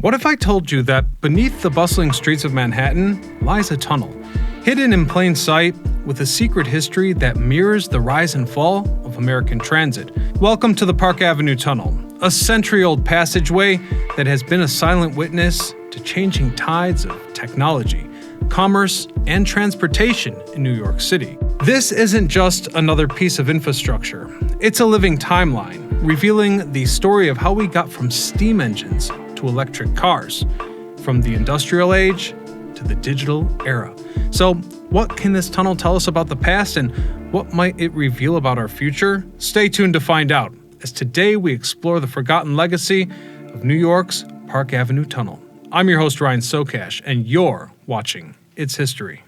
What if I told you that beneath the bustling streets of Manhattan lies a tunnel, hidden in plain sight with a secret history that mirrors the rise and fall of American transit? Welcome to the Park Avenue Tunnel, a century-old passageway that has been a silent witness to changing tides of technology, commerce, and transportation in New York City. This isn't just another piece of infrastructure. It's a living timeline, revealing the story of how we got from steam engines to electric cars, from the industrial age to the digital era. So, what can this tunnel tell us about the past, and what might it reveal about our future? Stay tuned to find out, as today we explore the forgotten legacy of New York's Park Avenue Tunnel. I'm your host, Ryan Sokash, and you're watching It's History.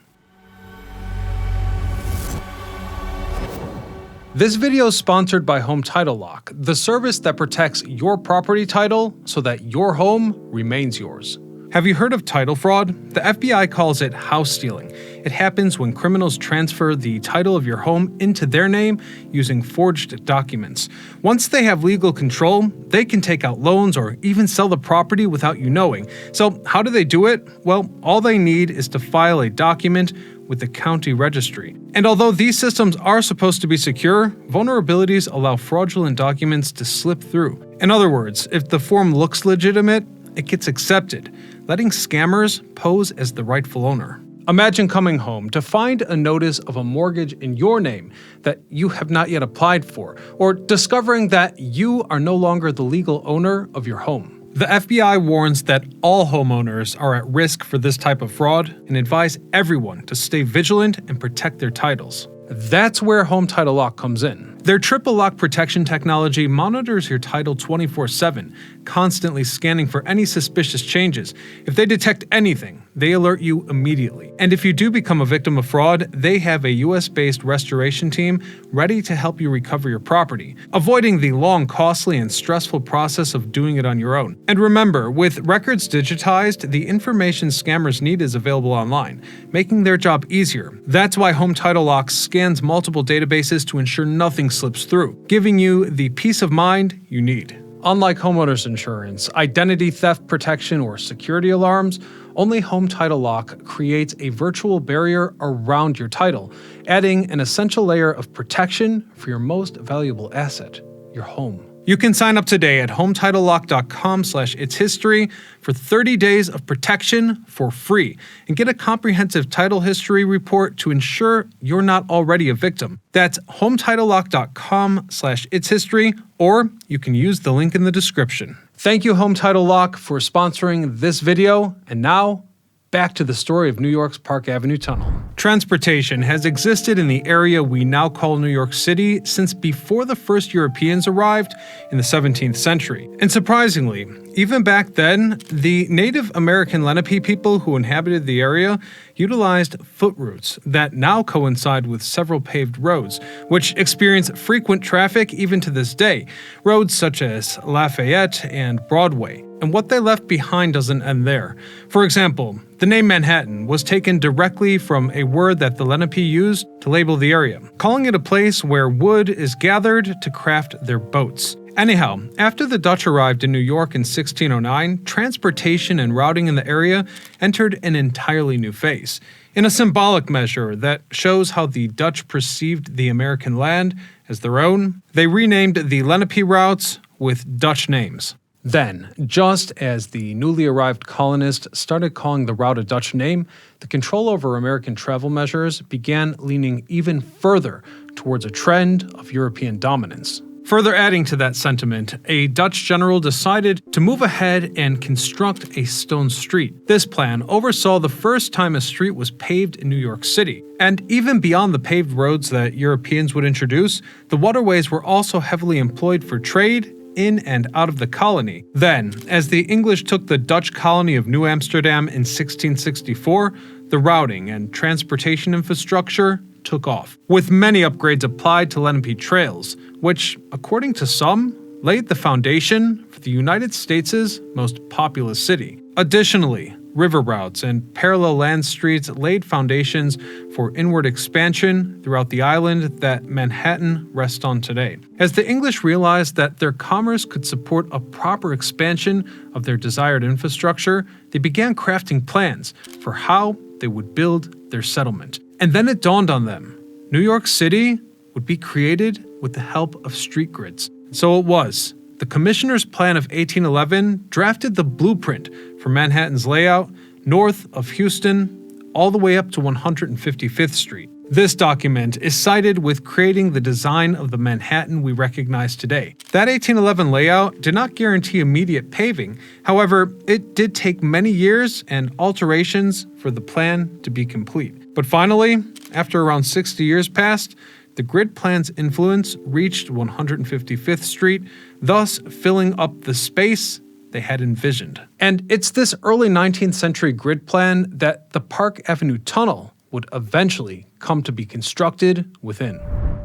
This video is sponsored by Home Title Lock, the service that protects your property title so that your home remains yours. Have you heard of title fraud? The FBI calls it house stealing. It happens when criminals transfer the title of your home into their name using forged documents. Once they have legal control, they can take out loans or even sell the property without you knowing. So how do they do it? Well, all they need is to file a document with the county registry. And although these systems are supposed to be secure, vulnerabilities allow fraudulent documents to slip through. In other words, if the form looks legitimate, it gets accepted, letting scammers pose as the rightful owner. Imagine coming home to find a notice of a mortgage in your name that you have not yet applied for, or discovering that you are no longer the legal owner of your home. The FBI warns that all homeowners are at risk for this type of fraud and advise everyone to stay vigilant and protect their titles. That's where Home Title Lock comes in. Their triple lock protection technology monitors your title 24/7, constantly scanning for any suspicious changes. If they detect anything, they alert you immediately. And if you do become a victim of fraud, they have a US-based restoration team ready to help you recover your property, avoiding the long, costly, and stressful process of doing it on your own. And remember, with records digitized, the information scammers need is available online, making their job easier. That's why Home Title Lock scans multiple databases to ensure nothing slips through, giving you the peace of mind you need. Unlike homeowners insurance, identity theft protection, or security alarms, only Home Title Lock creates a virtual barrier around your title, adding an essential layer of protection for your most valuable asset, your home. You can sign up today at HometitleLock.com/itshistory for 30 days of protection for free and get a comprehensive title history report to ensure you're not already a victim. That's HometitleLock.com/itshistory, or you can use the link in the description. Thank you, Home Title Lock, for sponsoring this video. And now, back to the story of New York's Park Avenue Tunnel. Transportation has existed in the area we now call New York City since before the first Europeans arrived in the 17th century. And surprisingly, even back then, the Native American Lenape people who inhabited the area utilized foot routes that now coincide with several paved roads, which experience frequent traffic even to this day, roads such as Lafayette and Broadway. And what they left behind doesn't end there. For example, the name Manhattan was taken directly from a word that the Lenape used to label the area, calling it a place where wood is gathered to craft their boats. Anyhow, after the Dutch arrived in New York in 1609, transportation and routing in the area entered an entirely new phase. In a symbolic measure that shows how the Dutch perceived the American land as their own, they renamed the Lenape routes with Dutch names. Then, just as the newly arrived colonists started calling the route a Dutch name, the control over American travel measures began leaning even further towards a trend of European dominance. Further adding to that sentiment, a Dutch general decided to move ahead and construct a stone street. This plan oversaw the first time a street was paved in New York City. And even beyond the paved roads that Europeans would introduce, the waterways were also heavily employed for trade in and out of the colony. Then, as the English took the Dutch colony of New Amsterdam in 1664, the routing and transportation infrastructure took off, with many upgrades applied to Lenape trails, which, according to some, laid the foundation for the United States' most populous city. Additionally, river routes and parallel land streets laid foundations for inward expansion throughout the island that Manhattan rests on today. As the English realized that their commerce could support a proper expansion of their desired infrastructure, they began crafting plans for how they would build their settlement. And then it dawned on them. New York City would be created with the help of street grids. So it was. The Commissioner's Plan of 1811 drafted the blueprint for Manhattan's layout north of Houston all the way up to 155th Street. This document is cited with creating the design of the Manhattan we recognize today. That 1811 layout did not guarantee immediate paving. However, it did take many years and alterations for the plan to be complete. But finally, after around 60 years passed, the grid plan's influence reached 155th Street, thus filling up the space they had envisioned. And it's this early 19th century grid plan that the Park Avenue Tunnel would eventually come to be constructed within.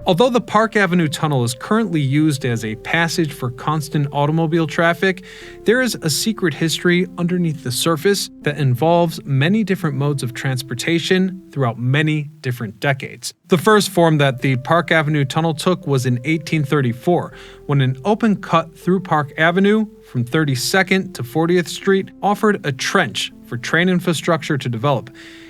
Although the Park Avenue Tunnel is currently used as a passage for constant automobile traffic, there is a secret history underneath the surface that involves many different modes of transportation throughout many different decades. The first form that the Park Avenue Tunnel took was in 1834, when an open cut through Park Avenue from 32nd to 40th Street offered a trench for train infrastructure to develop.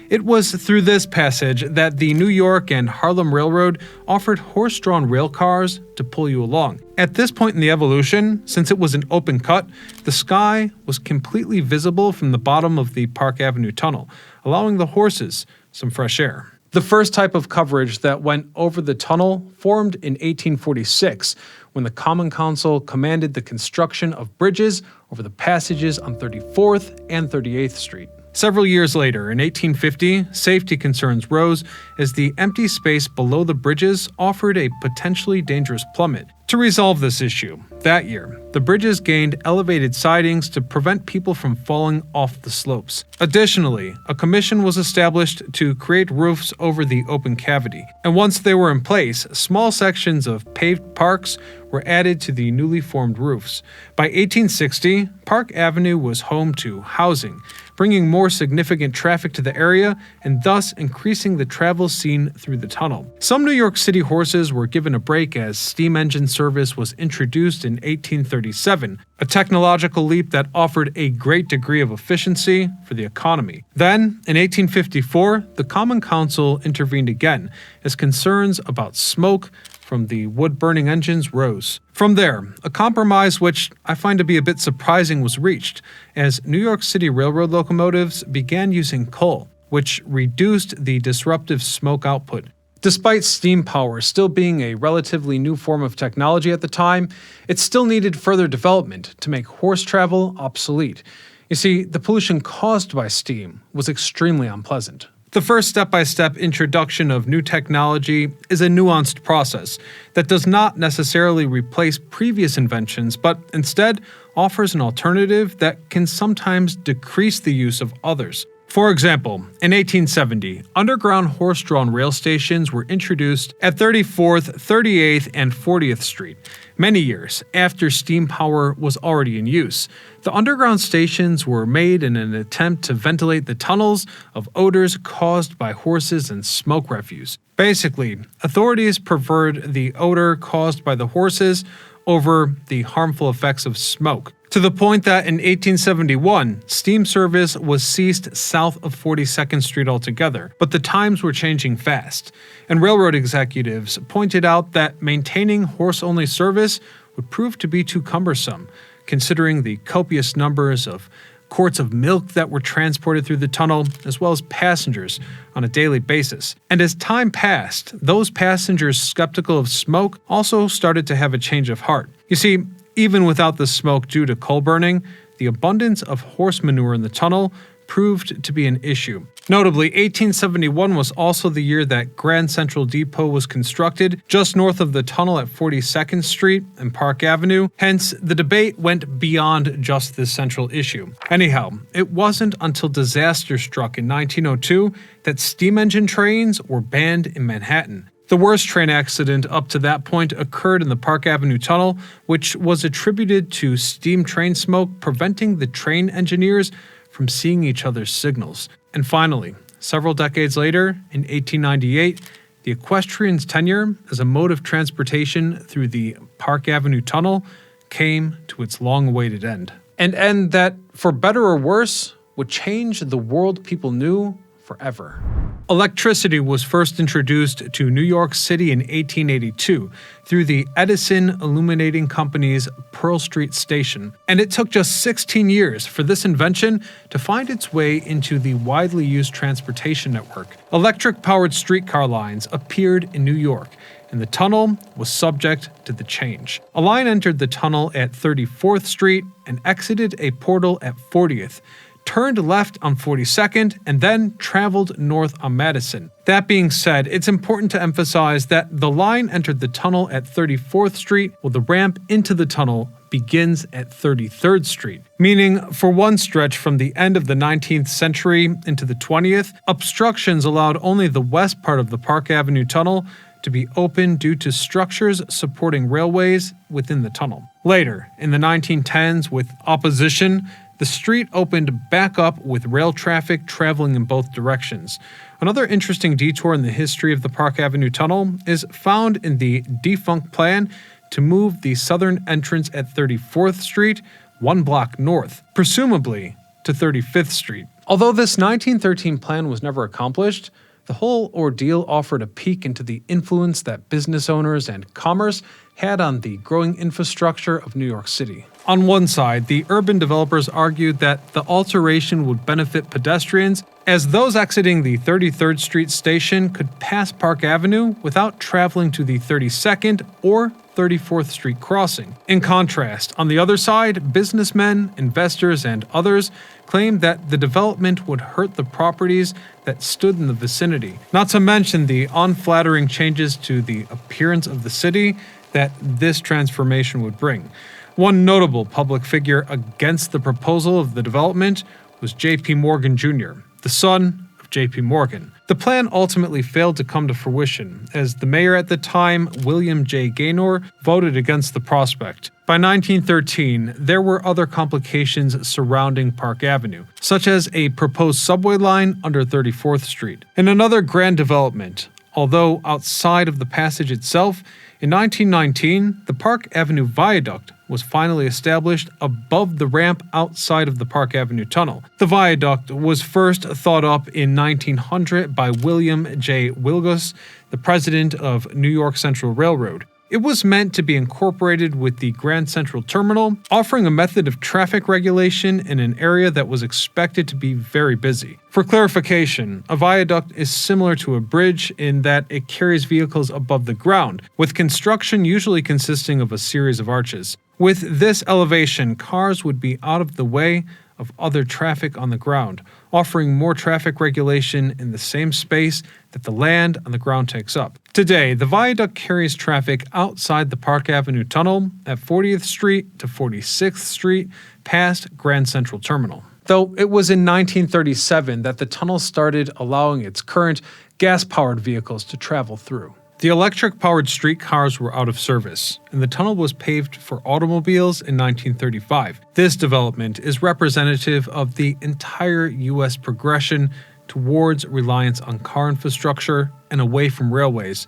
It was through this passage that the New York and Harlem Railroad offered horse-drawn rail cars to pull you along. At this point in the evolution, since it was an open cut, the sky was completely visible from the bottom of the Park Avenue Tunnel, allowing the horses some fresh air. The first type of coverage that went over the tunnel formed in 1846, when the Common Council commanded the construction of bridges over the passages on 34th and 38th Street. Several years later, in 1850, safety concerns rose as the empty space below the bridges offered a potentially dangerous plummet. To resolve this issue, that year, the bridges gained elevated sidings to prevent people from falling off the slopes. Additionally, a commission was established to create roofs over the open cavity, and once they were in place, small sections of paved parks were added to the newly formed roofs. By 1860, Park Avenue was home to housing, bringing more significant traffic to the area and thus increasing the travel seen through the tunnel. Some New York City horses were given a break as steam engine service was introduced in 1837, a technological leap that offered a great degree of efficiency for the economy. Then, in 1854, the Common Council intervened again as concerns about smoke from the wood-burning engines rose. From there, a compromise which I find to be a bit surprising was reached, as New York City Railroad locomotives began using coal, which reduced the disruptive smoke output. Despite steam power still being a relatively new form of technology at the time, it still needed further development to make horse travel obsolete. You see, the pollution caused by steam was extremely unpleasant. The first step-by-step introduction of new technology is a nuanced process that does not necessarily replace previous inventions, but instead offers an alternative that can sometimes decrease the use of others. For example, in 1870, underground horse-drawn rail stations were introduced at 34th, 38th, and 40th Street, many years after steam power was already in use. The underground stations were made in an attempt to ventilate the tunnels of odors caused by horses and smoke refuse. Basically, authorities preferred the odor caused by the horses over the harmful effects of smoke, to the point that in 1871, steam service was ceased south of 42nd Street altogether. But the times were changing fast, and railroad executives pointed out that maintaining horse-only service would prove to be too cumbersome, considering the copious numbers of quarts of milk that were transported through the tunnel, as well as passengers on a daily basis. And as time passed, those passengers skeptical of smoke also started to have a change of heart. You see, even without the smoke due to coal burning, the abundance of horse manure in the tunnel proved to be an issue. Notably, 1871 was also the year that Grand Central Depot was constructed just north of the tunnel at 42nd Street and Park Avenue. Hence, the debate went beyond just this central issue. Anyhow, it wasn't until disaster struck in 1902 that steam engine trains were banned in Manhattan. The worst train accident up to that point occurred in the Park Avenue Tunnel, which was attributed to steam train smoke preventing the train engineers from seeing each other's signals. And finally, several decades later, in 1898, the equestrian's tenure as a mode of transportation through the Park Avenue Tunnel came to its long-awaited end. An end that, for better or worse, would change the world people knew forever. Electricity was first introduced to New York City in 1882 through the Edison Illuminating Company's Pearl Street Station, and it took just 16 years for this invention to find its way into the widely used transportation network. Electric-powered streetcar lines appeared in New York, and the tunnel was subject to the change. A line entered the tunnel at 34th Street and exited a portal at 40th, turned left on 42nd, and then traveled north on Madison. That being said, it's important to emphasize that the line entered the tunnel at 34th Street, while the ramp into the tunnel begins at 33rd Street. Meaning, for one stretch from the end of the 19th century into the 20th, obstructions allowed only the west part of the Park Avenue Tunnel to be open due to structures supporting railways within the tunnel. Later, in the 1910s, with opposition, the street opened back up with rail traffic traveling in both directions. Another interesting detour in the history of the Park Avenue Tunnel is found in the defunct plan to move the southern entrance at 34th Street one block north, presumably to 35th Street. Although this 1913 plan was never accomplished, the whole ordeal offered a peek into the influence that business owners and commerce had on the growing infrastructure of New York City. On one side, the urban developers argued that the alteration would benefit pedestrians, as those exiting the 33rd Street station could pass Park Avenue without traveling to the 32nd or 34th Street crossing. In contrast, on the other side, businessmen, investors, and others claimed that the development would hurt the properties that stood in the vicinity, not to mention the unflattering changes to the appearance of the city that this transformation would bring. One notable public figure against the proposal of the development was J.P. Morgan Jr., the son of J.P. Morgan. The plan ultimately failed to come to fruition, as the mayor at the time, William J. Gaynor, voted against the prospect. By 1913, there were other complications surrounding Park Avenue, such as a proposed subway line under 34th Street. In another grand development, although outside of the passage itself, in 1919, the Park Avenue Viaduct was finally established above the ramp outside of the Park Avenue Tunnel. The viaduct was first thought up in 1900 by William J. Wilgus, the president of New York Central Railroad. It was meant to be incorporated with the Grand Central Terminal, offering a method of traffic regulation in an area that was expected to be very busy. For clarification, a viaduct is similar to a bridge in that it carries vehicles above the ground, with construction usually consisting of a series of arches. With this elevation, cars would be out of the way of other traffic on the ground, offering more traffic regulation in the same space that the land on the ground takes up. Today, the viaduct carries traffic outside the Park Avenue Tunnel at 40th Street to 46th Street past Grand Central Terminal. Though it was in 1937 that the tunnel started allowing its current gas-powered vehicles to travel through. The electric-powered streetcars were out of service, and the tunnel was paved for automobiles in 1935. This development is representative of the entire U.S. progression towards reliance on car infrastructure and away from railways,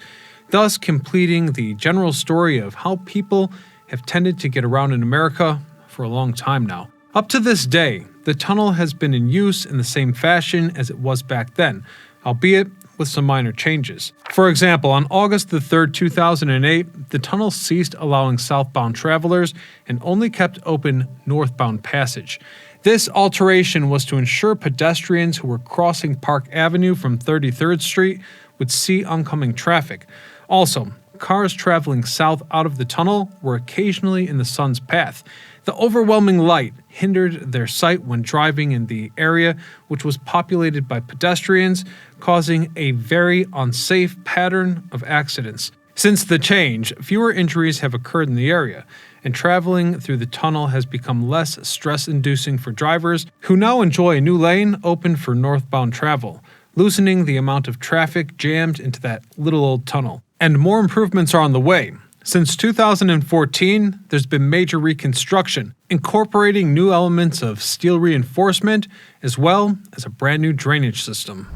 thus completing the general story of how people have tended to get around in America for a long time now. Up to this day, the tunnel has been in use in the same fashion as it was back then, albeit with some minor changes. For example, on August 3, 2008, the tunnel ceased allowing southbound travelers and only kept open northbound passage. This alteration was to ensure pedestrians who were crossing Park Avenue from 33rd Street would see oncoming traffic. Also, cars traveling south out of the tunnel were occasionally in the sun's path. The overwhelming light hindered their sight when driving in the area, which was populated by pedestrians, causing a very unsafe pattern of accidents. Since the change, fewer injuries have occurred in the area, and traveling through the tunnel has become less stress-inducing for drivers, who now enjoy a new lane open for northbound travel, loosening the amount of traffic jammed into that little old tunnel. And more improvements are on the way. Since 2014, there's been major reconstruction, incorporating new elements of steel reinforcement as well as a brand new drainage system.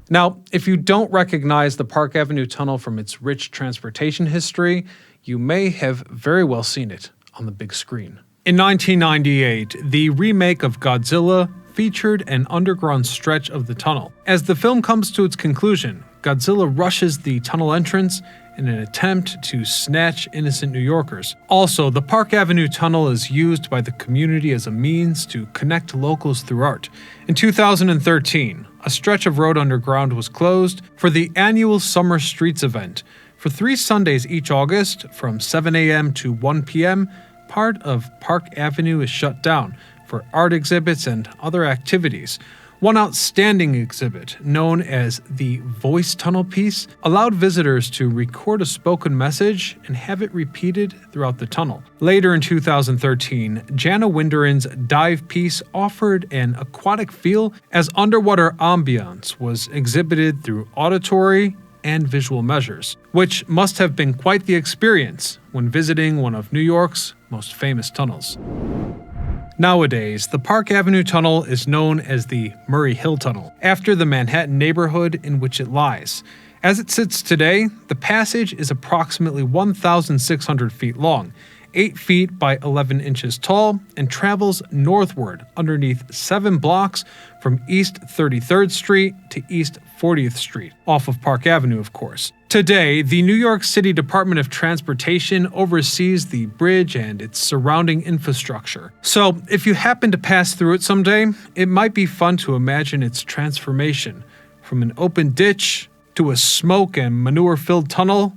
Now, if you don't recognize the Park Avenue Tunnel from its rich transportation history, you may have very well seen it on the big screen. In 1998, the remake of Godzilla featured an underground stretch of the tunnel. As the film comes to its conclusion, Godzilla rushes the tunnel entrance in an attempt to snatch innocent New Yorkers. Also, the Park Avenue Tunnel is used by the community as a means to connect locals through art. In 2013, a stretch of road underground was closed for the annual Summer Streets event. For 3 Sundays each August, from 7 a.m. to 1 p.m., part of Park Avenue is shut down for art exhibits and other activities. One outstanding exhibit, known as the Voice Tunnel Piece, allowed visitors to record a spoken message and have it repeated throughout the tunnel. Later in 2013, Jana Winderen's Dive Piece offered an aquatic feel as underwater ambiance was exhibited through auditory and visual measures, which must have been quite the experience when visiting one of New York's most famous tunnels. Nowadays, the Park Avenue Tunnel is known as the Murray Hill Tunnel, after the Manhattan neighborhood in which it lies. As it sits today, the passage is approximately 1,600 feet long, 8 feet by 11 inches tall, and travels northward underneath 7 blocks from East 33rd Street to East 40th Street, off of Park Avenue, of course. Today, the New York City Department of Transportation oversees the bridge and its surrounding infrastructure. So, if you happen to pass through it someday, it might be fun to imagine its transformation from an open ditch to a smoke and manure-filled tunnel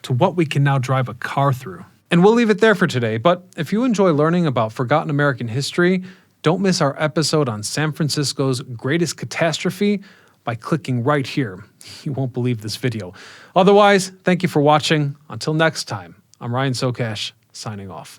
to what we can now drive a car through. And we'll leave it there for today, but if you enjoy learning about forgotten American history, don't miss our episode on San Francisco's greatest catastrophe by clicking right here. You won't believe this video. Otherwise, thank you for watching. Until next time, I'm Ryan Sokash, signing off.